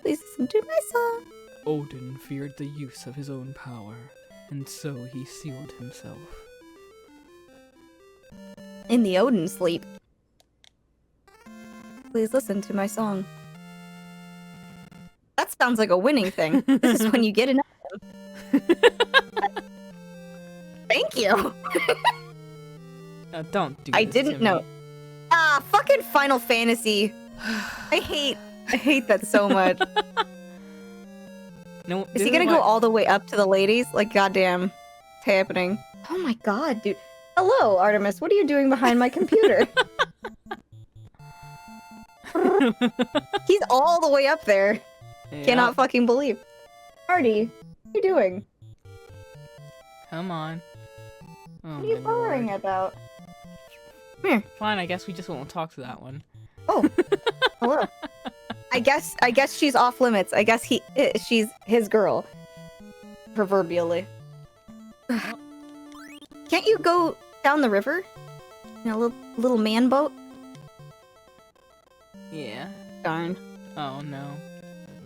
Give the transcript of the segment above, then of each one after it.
Please listen to my song. Odin feared the use of his own power, and so he sealed himself. In the Odin sleep. Please listen to my song. That sounds like a winning thing. This is when you get an item. Thank you. Now don't do I this didn't to know. me. Ah, fucking Final Fantasy. I hate that so much. No, Is he gonna go all the way up to the ladies? Like, goddamn, it's happening. Oh my god, dude. Hello, Artemis. What are you doing behind my computer? He's all the way up there. Yeah. Cannot fucking believe. Artie, what are you doing? Come on. Oh, What are you my bothering lord. about? Come here. Fine, I guess we just won't talk to that one. Oh, hello. I guess she's off limits. I guess she's his girl. Proverbially. Can't you go down the river? In a little man boat? Yeah. Darn. Oh, no.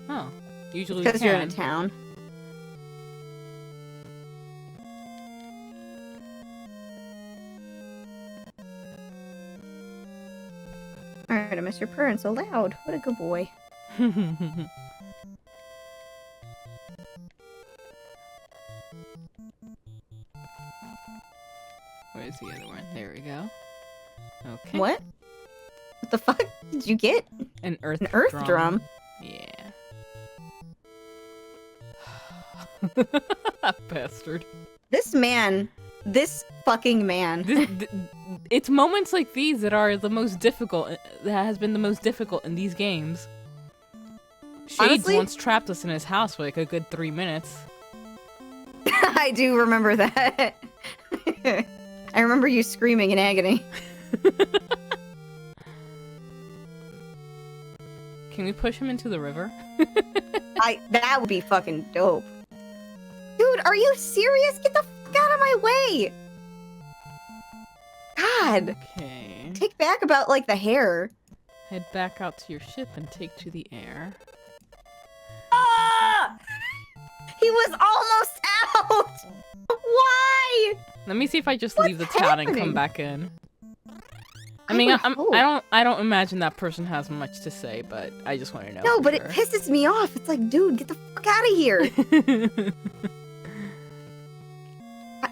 Oh. Usually Because you're in a can. town. Alright, I miss your purring so loud. What a good boy. Where's the other one? There we go. Okay. What? What the fuck did you get? An earth drum? Yeah. Bastard. This fucking man. It's moments like these that are the most difficult, that has been the most difficult in these games. Shades Honestly? once trapped us in his house for like a good 3 minutes. I do remember that. I remember you screaming in agony. Can we push him into the river? That would be fucking dope. Dude, are you serious? Get the fuck out of my way! God! Okay. Take back about, like, the hair. Head back out to your ship and take to the air. Ah! He was almost out! Why? Let me see if I just What's leave the town and come happening? back in. I I mean, would hope. I don't imagine that person has much to say, but I just want to know. No, for but sure. it pisses me off. It's like, dude, get the fuck out of here.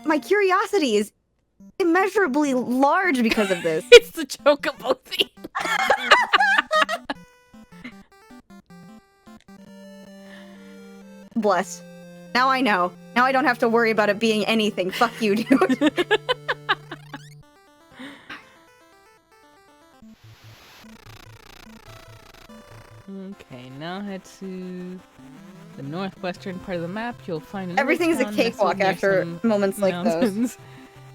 My curiosity is immeasurably large because of this. It's the chocobo thing. Bless. Now I know. Now I don't have to worry about it being anything. Fuck you, dude. Okay, now head to the northwestern part of the map. You'll find Everything's a town nestled cakewalk near after some moments like those. mountains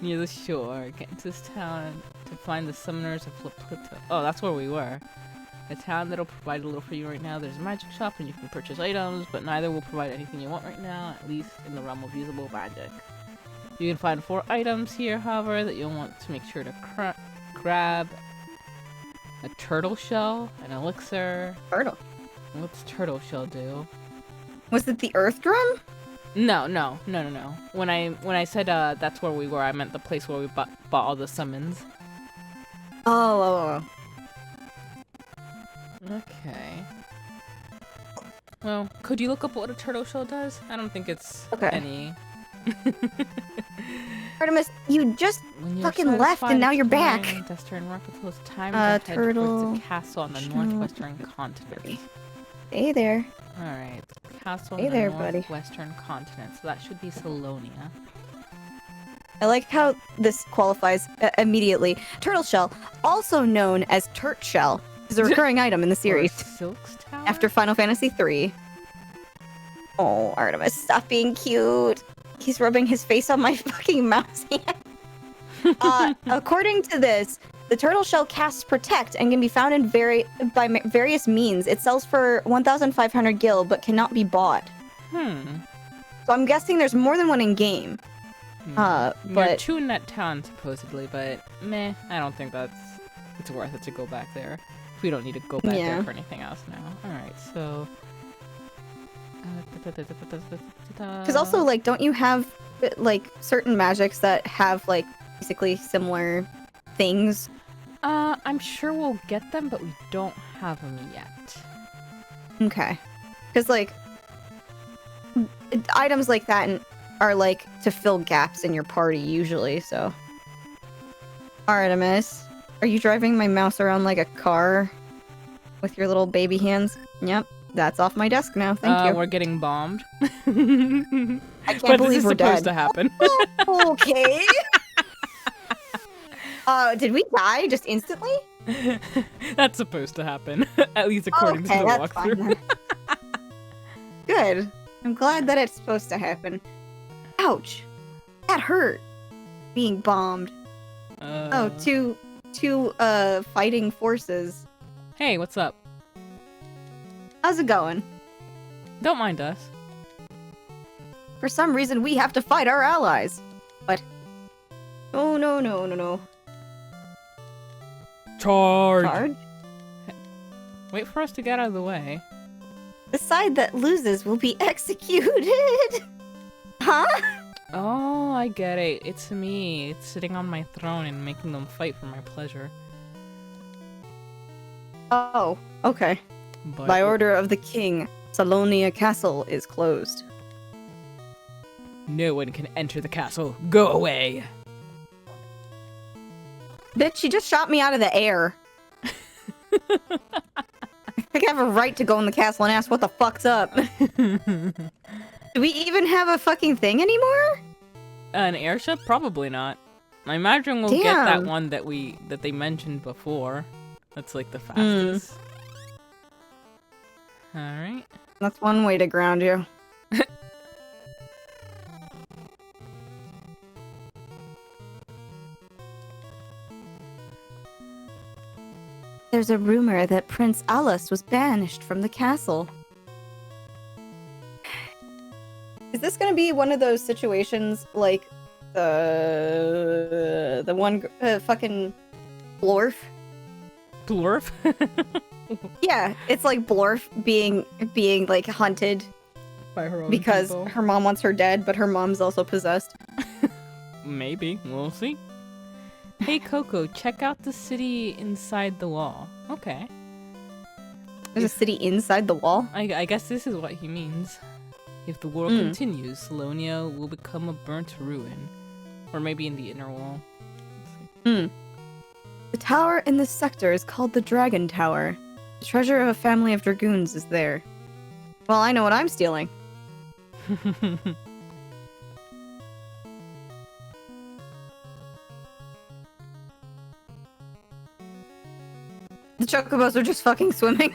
near the shore. Get into this town to find the summoners of Laputa. Oh, that's where we were. A town that'll provide a little for you right now. There's a magic shop and you can purchase items, but neither will provide anything you want right now, at least in the realm of usable magic. You can find 4 items here, however, that you'll want to make sure to grab. A turtle shell, an elixir. Turtle. What's turtle shell do? Was it the earth drum? No. When I said that's where we were, I meant the place where we bought all the summons. Oh. Okay. Well, could you look up what a turtle shell does? I don't think it's Okay. any. Artemis, you just When you're fucking left satisfied and now you're exploring back. Destro and Rakato's time to head turtle towards the castle on the shell northwestern continent. Hey there. Alright, the castle Hey on there, the buddy. northwestern continent, so that should be Salonia. I like how this qualifies immediately. Turtle shell, also known as Turt shell, is a recurring item in the Or series Silk's Tower? after Final Fantasy III. Oh, Artemis, stop being cute. He's rubbing his face on my fucking mouse hand. According to this, the turtle shell casts Protect and can be found in by various means. It sells for 1,500 gil, but cannot be bought. So I'm guessing there's more than one in game. You're But 2 in that town, supposedly, but meh, I don't think it's worth it to go back there. We don't need to go back Yeah. there for anything else now. Alright, so Because also, like, don't you have, like, certain magics that have, like, basically similar things? I'm sure we'll get them, but we don't have them yet. Okay. Because, like, items like that are, like, to fill gaps in your party, usually, so. Artemis, are you driving my mouse around like a car with your little baby hands? Yep, that's off my desk now, thank you. We're getting bombed. I can't but believe this is we're supposed dead. to happen. Okay. Did we die just instantly? That's supposed to happen, at least according to the walkthrough. Good. I'm glad that it's supposed to happen. Ouch. That hurt. Being bombed. Two fighting forces. Hey, what's up? How's it going? Don't mind us. For some reason, we have to fight our allies. What? Oh, no. Charge! Charge? Wait for us to get out of the way. The side that loses will be executed! Huh? Oh, I get it. It's me. It's sitting on my throne and making them fight for my pleasure. Oh, okay. But By order of the king, Salonia Castle is closed. no one can enter the castle. Go away! Bitch, she just shot me out of the air. I think I have a right to go in the castle and ask what the fuck's up. Do we even have a fucking thing anymore? An airship? Probably not. I imagine we'll get that one that they mentioned before. That's like the fastest. Alright. That's one way to ground you. There's a rumor that Prince Alice was banished from the castle. Is this gonna be one of those situations like the one fucking Blorf? Blorf? Yeah, it's like Blorf being like hunted By her own because people. her mom wants her dead, but her mom's also possessed. Maybe. We'll see. Hey, Coco, check out the city inside the wall. Okay. There's a city inside the wall? I guess this is what he means. If the world continues, Salonia will become a burnt ruin. Or maybe in the inner wall. The tower in this sector is called the Dragon Tower. The treasure of a family of dragoons is there. Well, I know what I'm stealing. The chocobos are just fucking swimming.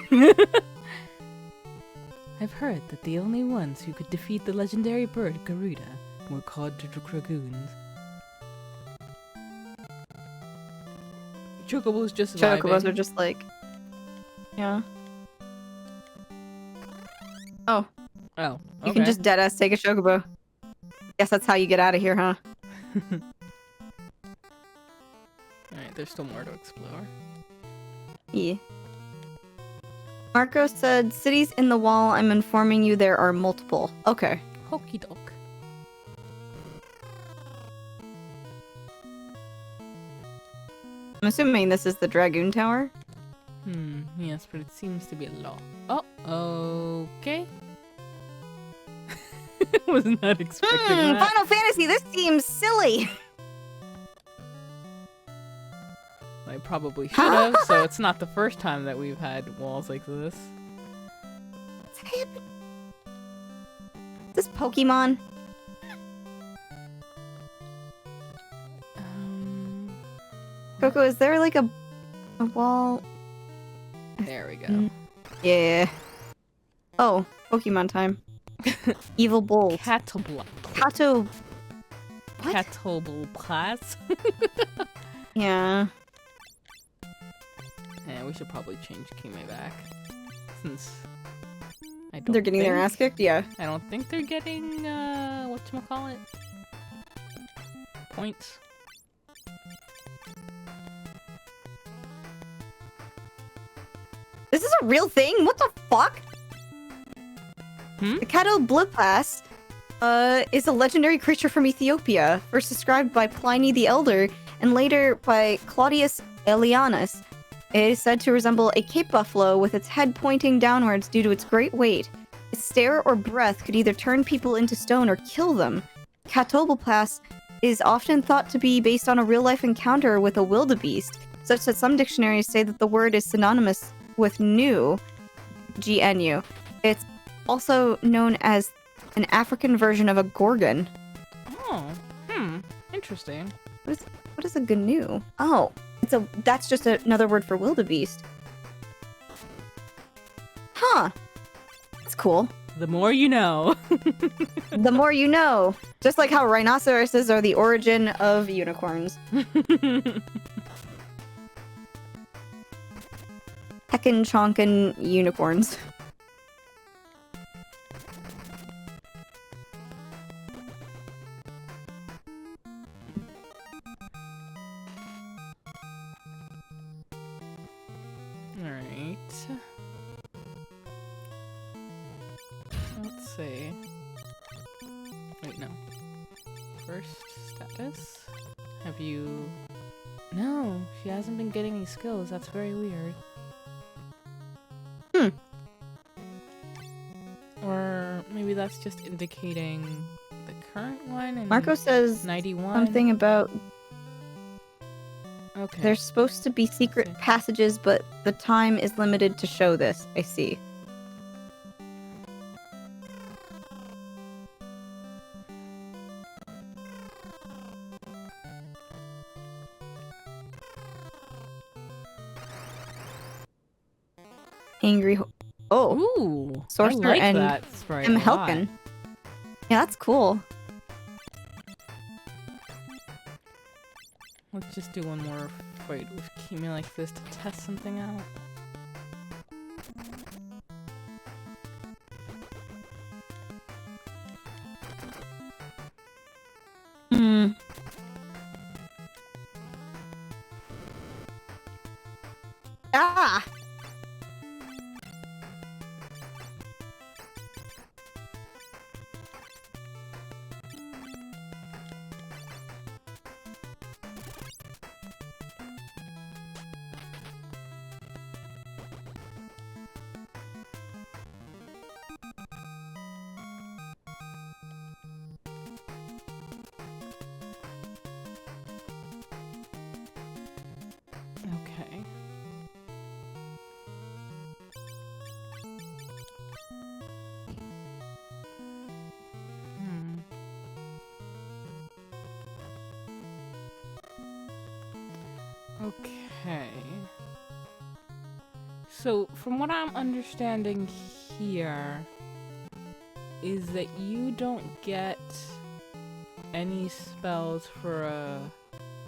I've heard that the only ones who could defeat the legendary bird Garuda were called the dragoons. Chocobos just vibing. Chocobos are just like... Yeah. Oh. Oh, okay. You can just deadass take a chocobo. Guess that's how you get out of here, huh? Alright, there's still more to explore. Yeah. Marco said, cities in the wall, I'm informing you there are multiple. Okay. Hokey doke. I'm assuming this is the Dragoon Tower. Yes, but it seems to be a lot. Oh, okay. Was not expecting that. Final Fantasy, this seems silly. I probably should have, so it's not the first time that we've had walls like this. What's happening? Is this Pokemon? Coco, is there like a wall? There we go. Yeah. Oh, Pokemon time. Evil Bolt. Catobla. Kato. What? Catoblas. Yeah. Yeah, we should probably change Kime back. Since I don't They're getting their ass kicked? Yeah. I don't think they're getting, whatchamacallit? Points. Is this a real thing? What the fuck? The Catoblepas is a legendary creature from Ethiopia, first described by Pliny the Elder and later by Claudius Aelianus. It is said to resemble a Cape buffalo with its head pointing downwards due to its great weight. Its stare or breath could either turn people into stone or kill them. Catoblepas is often thought to be based on a real-life encounter with a wildebeest, such that some dictionaries say that the word is synonymous with gnu, GNU. It's also known as an African version of a gorgon. Oh, interesting. What is a gnu? Oh, that's just another word for wildebeest. Huh. That's cool. The more you know. The more you know. Just like how rhinoceroses are the origin of unicorns. Heckin' chonkin' unicorns. Alright. Let's see. Wait, no. First status? Have you... No, she hasn't been getting any skills. That's very weird. Or maybe that's just indicating the current one and Marco says 91. something about Okay. there's supposed to be secret passages, but the time is limited to show this. I see. Angry Oh, Ooh, Sorcerer I like and that sprite M. a lot. Helkin. Yeah, that's cool. Let's just do one more fight with Kimi like this to test something out. Ah! Okay. Okay. So, from what I'm understanding here, is that you don't get any spells for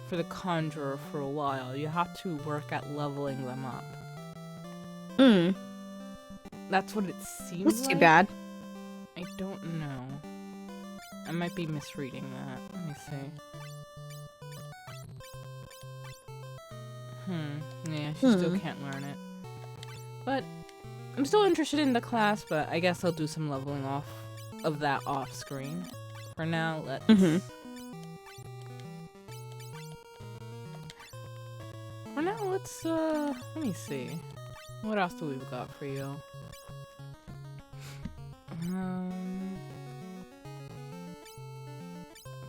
the conjurer for a while. You have to work at leveling them up. That's what it seems That's like. too bad. I don't know. I might be misreading that. Let me see. Yeah, she still can't learn it. But I'm still interested in the class, but I guess I'll do some leveling off of that off screen. For now, let's... For now, let's, let me see. What else do we've got for you?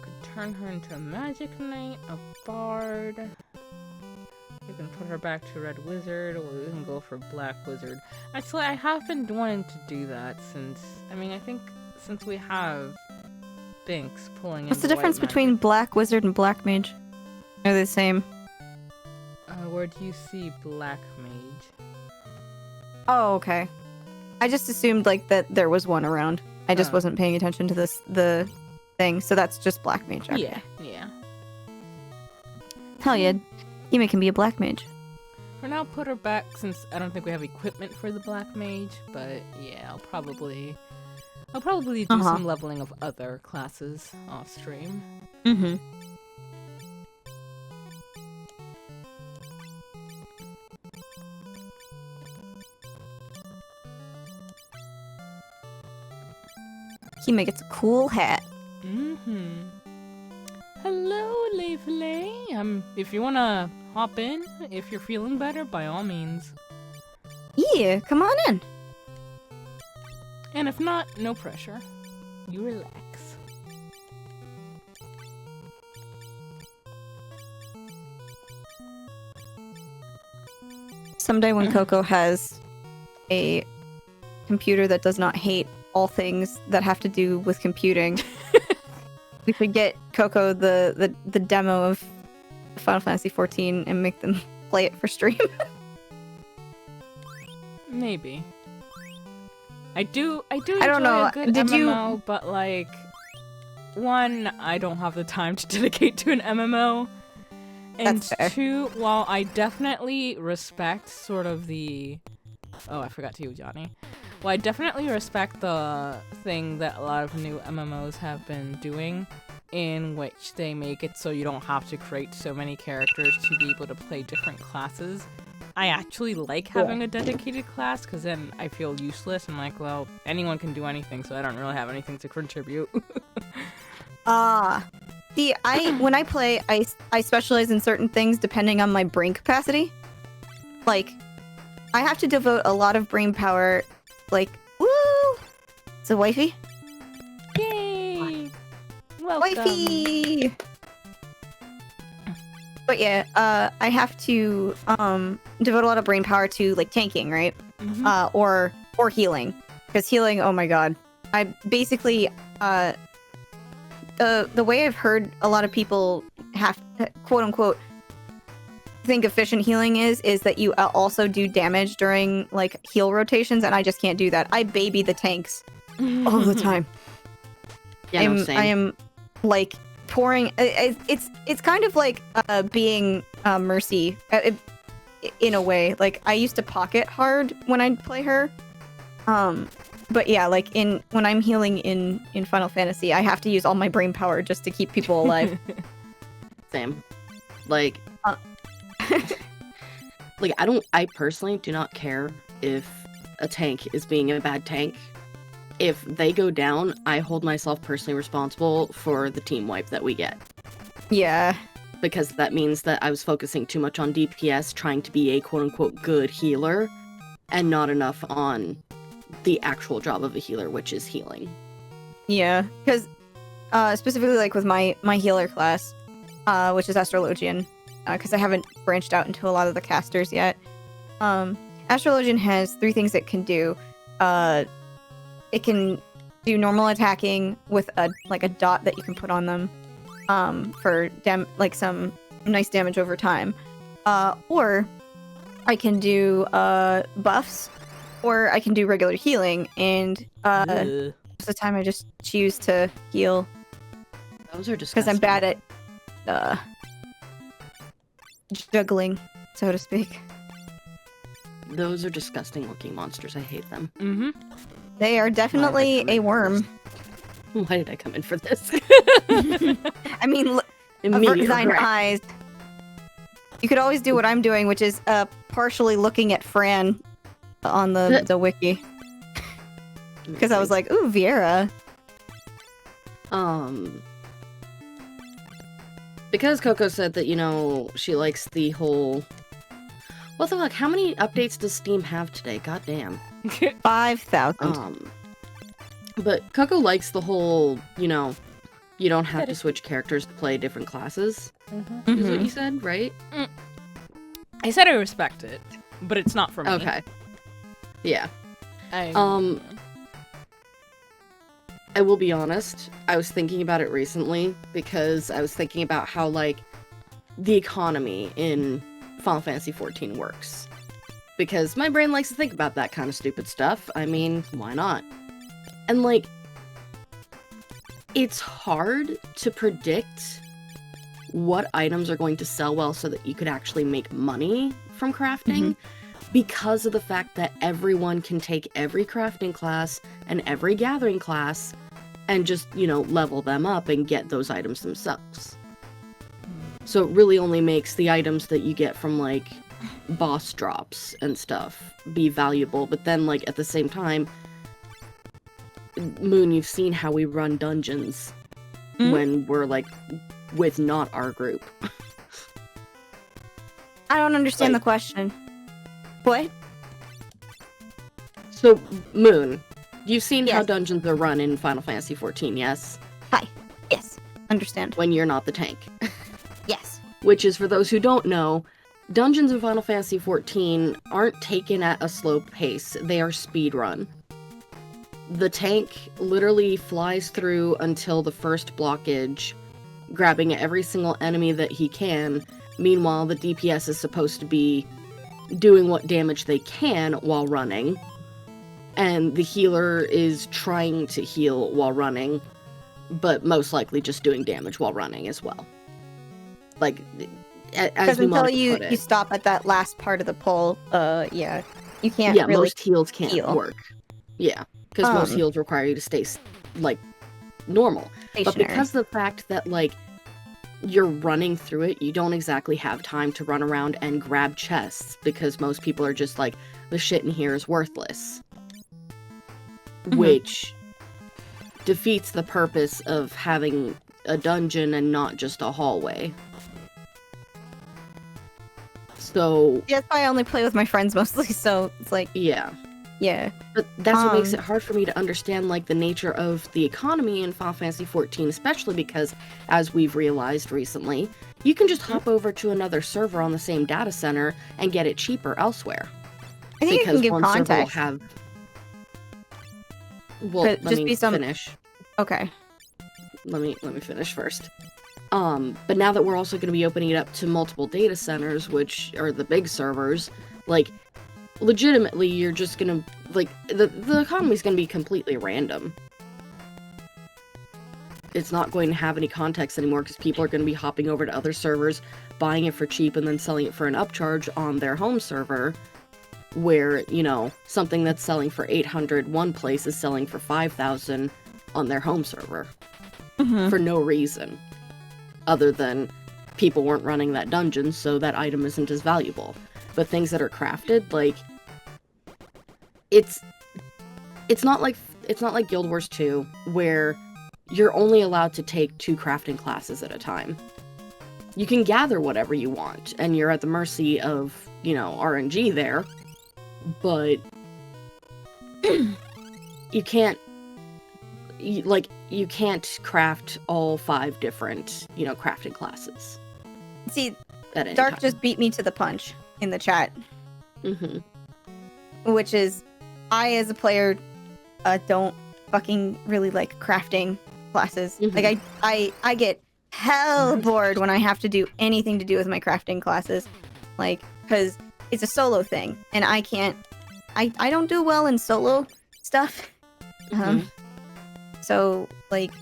Could turn her into a magic knight, a bard. You can put her back to red wizard, or we can go for black wizard. Actually, I have been wanting to do that since, I mean, I think since we have Binks pulling in What's the difference between black wizard and black mage? Are they the same? Where do you see black mage? Oh, okay. I just assumed like that there was one around. I just wasn't paying attention to the thing, so that's just black mage. Okay. Yeah. Hell yeah. Yumi can be a black mage. For now, put her back since I don't think we have equipment for the black mage, but yeah, I'll probably do some leveling of other classes off stream. Kima gets a cool hat. Hello, Leafley. If you wanna hop in, if you're feeling better, by all means. Yeah, come on in. And if not, no pressure. You relax. Someday when Coco has a computer that does not hate all things that have to do with computing, we could get Coco the demo of Final Fantasy XIV and make them play it for stream. Maybe. I do I enjoy don't know. a good Did MMO, but like, one, I don't have the time to dedicate to an MMO. And That's fair. two, while I definitely respect sort of the... Oh, I forgot to you, Johnny. Well, I definitely respect the thing that a lot of new MMOs have been doing, in which they make it so you don't have to create so many characters to be able to play different classes. I actually like having a dedicated class, because then I feel useless. I'm like, well, anyone can do anything, so I don't really have anything to contribute. See, when I play, I specialize in certain things depending on my brain capacity. Like, I have to devote a lot of brain power, like, woo! It's a wifey? Yay! Welcome. Wifey! But yeah, I have to devote a lot of brain power to like tanking, right? Mhm. Or healing, because healing, oh my god, I basically the way I've heard a lot of people have quote unquote think efficient healing is that you also do damage during like heal rotations, and I just can't do that. I baby the tanks all the time. Yeah, no, same. I am like pouring. It's kind of like being Mercy in a way. Like I used to pocket hard when I'd play her. But yeah, like when I'm healing in Final Fantasy, I have to use all my brain power just to keep people alive. Same. Like, like I personally do not care if a tank is being a bad tank. If they go down, I hold myself personally responsible for the team wipe that we get. Yeah. Because that means that I was focusing too much on DPS, trying to be a quote-unquote good healer, and not enough on the actual job of a healer, which is healing. Yeah, because specifically like with my healer class, which is Astrologian, because I haven't branched out into a lot of the casters yet. Astrologian has 3 things it can do. It can do normal attacking with a dot that you can put on them, for some nice damage over time. Or I can do buffs, or I can do regular healing, and most of the time I just choose to heal Those are disgusting. because I'm bad at juggling, so to speak. Those are disgusting looking monsters. I hate them. Mm-hmm. They are definitely a worm. Why did I come in for this? I mean, avert Immediate thine regret. eyes. You could always do what I'm doing, which is partially looking at Fran on the wiki. Because I was like, ooh, Viera. Because Coco said that, you know, she likes the whole... What the fuck? How many updates does Steam have today? God damn. 5,000. But Coco likes the whole, you know, you don't have to switch characters to play different classes. Is what you said, right? I said I respect it, but it's not for me. Okay. Yeah. I will be honest, I was thinking about it recently because I was thinking about how, like, the economy in Final Fantasy XIV works. Because my brain likes to think about that kind of stupid stuff. I mean, why not? And, like, it's hard to predict what items are going to sell well so that you could actually make money from crafting because of the fact that everyone can take every crafting class and every gathering class and just, you know, level them up and get those items themselves. So it really only makes the items that you get from, like, boss drops and stuff be valuable, but then, like, at the same time, Moon, you've seen how we run dungeons when we're, like, with not our group. I don't understand Like- the question. What? So, Moon, you've seen how Yes. dungeons are run in Final Fantasy XIV, yes? Hi. Yes. Understand. When you're not the tank. Yes. Which is, for those who don't know, dungeons in Final Fantasy XIV aren't taken at a slow pace. They are speed run. The tank literally flies through until the first blockage, grabbing every single enemy that he can. Meanwhile, the DPS is supposed to be doing what damage they can while running. And the healer is trying to heal while running, but most likely just doing damage while running as well. Like, as Because we until you put it. you stop at that last part of the pull, yeah, you can't Yeah, really. most heals can't heal. work. Yeah, because most heals require you to stay, like, normal. But Stationary. because of the fact that, like, you're running through it, you don't exactly have time to run around and grab chests, because most people are just like, the shit in here is worthless. Which defeats the purpose of having a dungeon and not just a hallway. So, Yeah, that's why I only play with my friends mostly. So it's like, yeah. yeah. But that's what makes it hard for me to understand, like, the nature of the economy in Final Fantasy XIV, especially because, as we've realized recently, you can just hop over to another server on the same data center and get it cheaper elsewhere. I think Because you can give one server will context. have... Well, But let just me be some- finish. Okay. Let me finish first. But now that we're also going to be opening it up to multiple data centers, which are the big servers, like, legitimately, you're just gonna, like, the economy's gonna be completely random. It's not going to have any context anymore, because people are going to be hopping over to other servers, buying it for cheap, and then selling it for an upcharge on their home server, where, you know, something that's selling for 800 one place is selling for 5,000 on their home server. For no reason. Other than people weren't running that dungeon, so that item isn't as valuable. But things that are crafted, like, it's not like Guild Wars 2, where you're only allowed to take 2 crafting classes at a time. You can gather whatever you want, and you're at the mercy of, you know, RNG there, but you can't, you can't craft all 5 different, you know, crafting classes. See, At any Dark time. just beat me to the punch in the chat, which is, I as a player don't fucking really like crafting classes. Like I get hell bored when I have to do anything to do with my crafting classes, like, because it's a solo thing, and I can't. I don't do well in solo stuff. So like,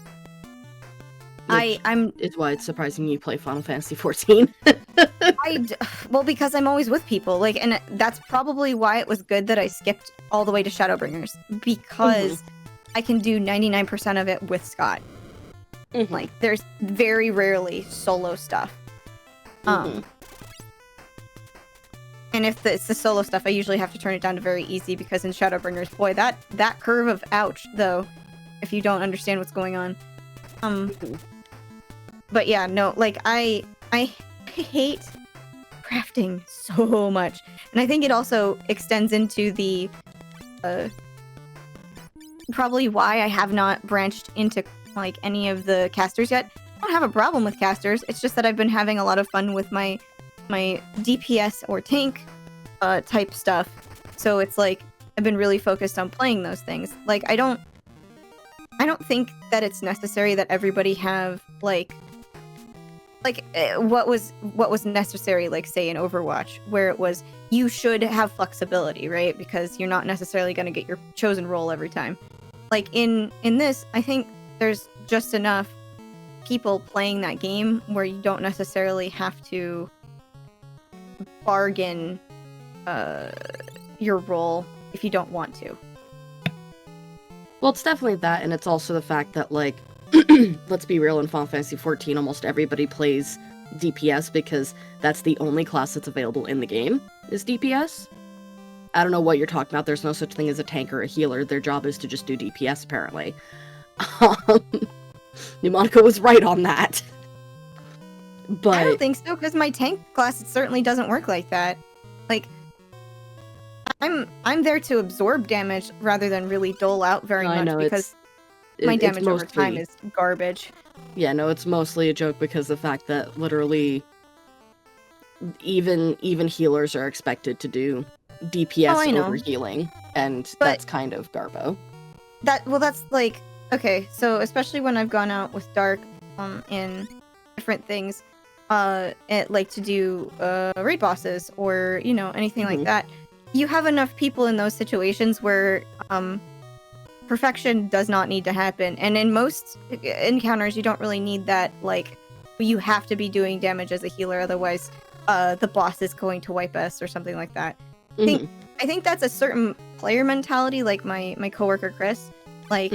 I'm It's why it's surprising you play Final Fantasy XIV. well, because I'm always with people, like, and that's probably why it was good that I skipped all the way to Shadowbringers, because I can do 99% of it with Scott. Like, there's very rarely solo stuff. And if it's the solo stuff, I usually have to turn it down to very easy, because in Shadowbringers, boy, that curve of ouch, though, if you don't understand what's going on. But yeah, no, like, I hate crafting so much. And I think it also extends into the probably why I have not branched into, like, any of the casters yet. I don't have a problem with casters. It's just that I've been having a lot of fun with my DPS or tank type stuff. So it's like I've been really focused on playing those things. Like, I don't think that it's necessary that everybody have like what was necessary, like, say, in Overwatch, where it was you should have flexibility, right? Because you're not necessarily going to get your chosen role every time. Like, in this, I think there's just enough people playing that game where you don't necessarily have to bargain your role if you don't want to. Well, it's definitely that, and it's also the fact that, like, let's be real, in Final Fantasy XIV, almost everybody plays DPS because that's the only class that's available in the game, is DPS. I don't know what you're talking about. There's no such thing as a tank or a healer. Their job is to just do DPS, apparently. Pneumonica was right on that. But I don't think so, because my tank class it certainly doesn't work like that. Like, I'm there to absorb damage rather than really dole out very I much know, because my damage over time is garbage. Yeah, no, it's mostly a joke because the fact that literally even healers are expected to do DPS over healing, and that's kind of garbo. That's like, okay, so especially when I've gone out with Dark in different things, like to do raid bosses or, you know, anything like that, you have enough people in those situations where perfection does not need to happen. And in most encounters, you don't really need that, like, you have to be doing damage as a healer, otherwise the boss is going to wipe us or something like that. I think that's a certain player mentality, like my coworker Chris. Like,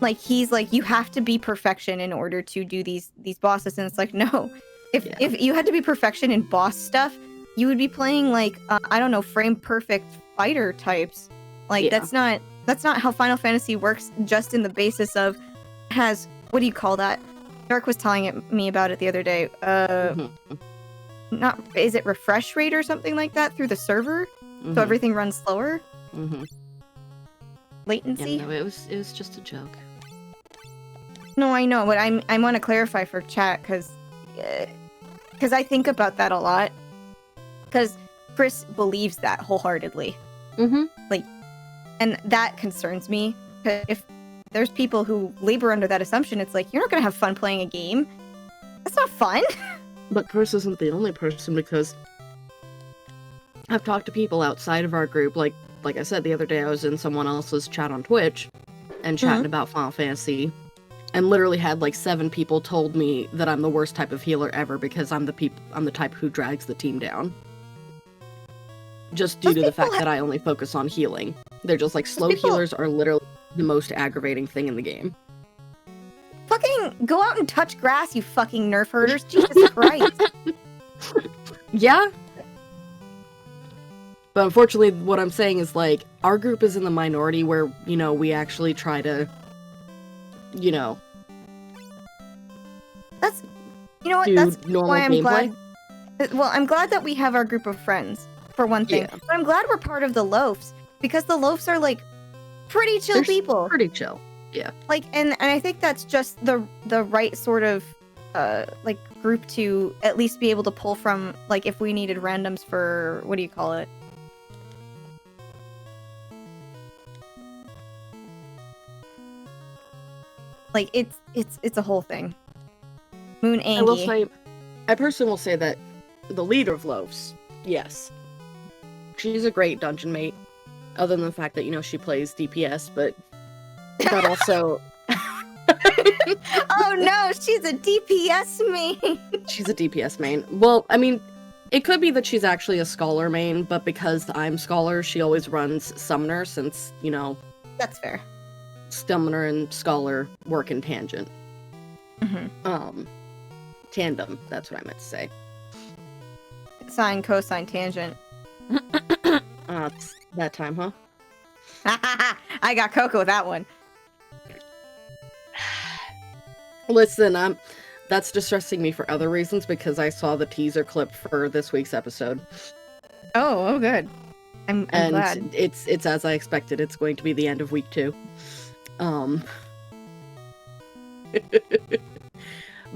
like he's like, you have to be perfection in order to do these bosses, and it's like, no. If you had to be perfection in boss stuff, you would be playing like I don't know, frame perfect fighter types. Like that's not how Final Fantasy works. Just in the basis of has, what do you call that? Dark was telling me about it the other day. Not, is it refresh rate or something like that through the server, so everything runs slower? Latency. Yeah, no, it was just a joke. No, I know, but I want to clarify for chat because I think about that a lot. Because Chris believes that wholeheartedly. Like, and that concerns me. Because if there's people who labor under that assumption, it's like, you're not gonna have fun playing a game. That's not fun. But Chris isn't the only person, because I've talked to people outside of our group. Like I said, the other day I was in someone else's chat on Twitch and chatting about Final Fantasy, and literally had like 7 people told me that I'm the worst type of healer ever because I'm the type who drags the team down. Just due to the fact that I only focus on healing. They're just like, slow healers are literally the most aggravating thing in the game. Fucking go out and touch grass, you fucking nerf herders. Jesus Christ. Yeah. But unfortunately, what I'm saying is, like, our group is in the minority where, you know, we actually try to, you know... That's, you know what, that's why I'm glad... Well, I'm glad that we have our group of friends, for one thing. Yeah. But I'm glad we're part of the Loafs, because the Loafs are, like, pretty chill people. Pretty chill, yeah. Like, and I think that's just the right sort of, like, group to at least be able to pull from, like, if we needed randoms for, what do you call it? Like, it's a whole thing. Moon Angie. I will say, I personally will say that the leader of Loafs, yes, she's a great dungeon mate, other than the fact that, you know, she plays DPS, but also... Oh no, she's a DPS main! She's a DPS main. Well, I mean, it could be that she's actually a Scholar main, but because I'm Scholar, she always runs Summoner, since, you know... That's fair. Summoner and Scholar work in tangent. Tandem, that's what I meant to say. Sine, cosine, tangent. It's that time, huh? I got Coco with that one. Listen, that's distressing me for other reasons, because I saw the teaser clip for this week's episode. Oh, good. I'm glad. It's as I expected. It's going to be the end of week 2.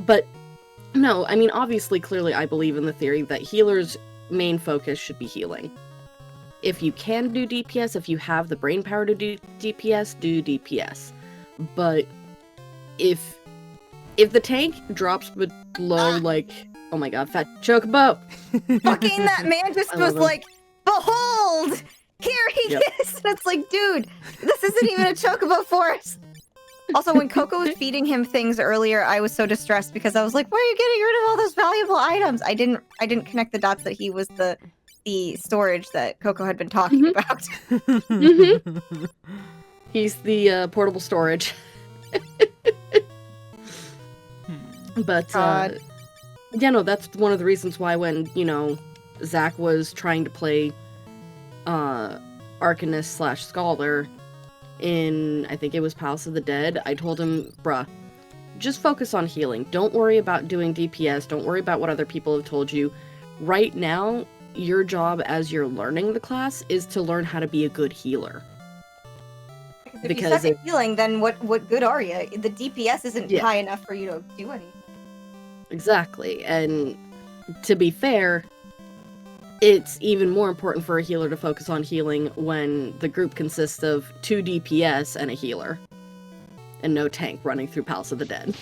But no, I mean, obviously, clearly, I believe in the theory that healers' main focus should be healing. If you can do DPS, if you have the brain power to do DPS, do DPS. But if the tank drops below, like, oh my god, fat chocobo! Fucking that man just was like, behold! Here he is! And it's like, dude, this isn't even a chocobo forest! Also, when Coco was feeding him things earlier, I was so distressed because I was like, why are you getting rid of all those valuable items? I didn't connect the dots that he was the storage that Coco had been talking about. He's the portable storage. But, yeah, no, that's one of the reasons why when, you know, Zach was trying to play Arcanist / Scholar in, I think it was Palace of the Dead, I told him, bruh, just focus on healing. Don't worry about doing DPS. Don't worry about what other people have told you. Right now, your job as you're learning the class is to learn how to be a good healer. If you suck at healing, then what good are you? The DPS isn't high enough for you to do anything. Exactly, and to be fair, it's even more important for a healer to focus on healing when the group consists of 2 DPS and a healer. And no tank running through Palace of the Dead.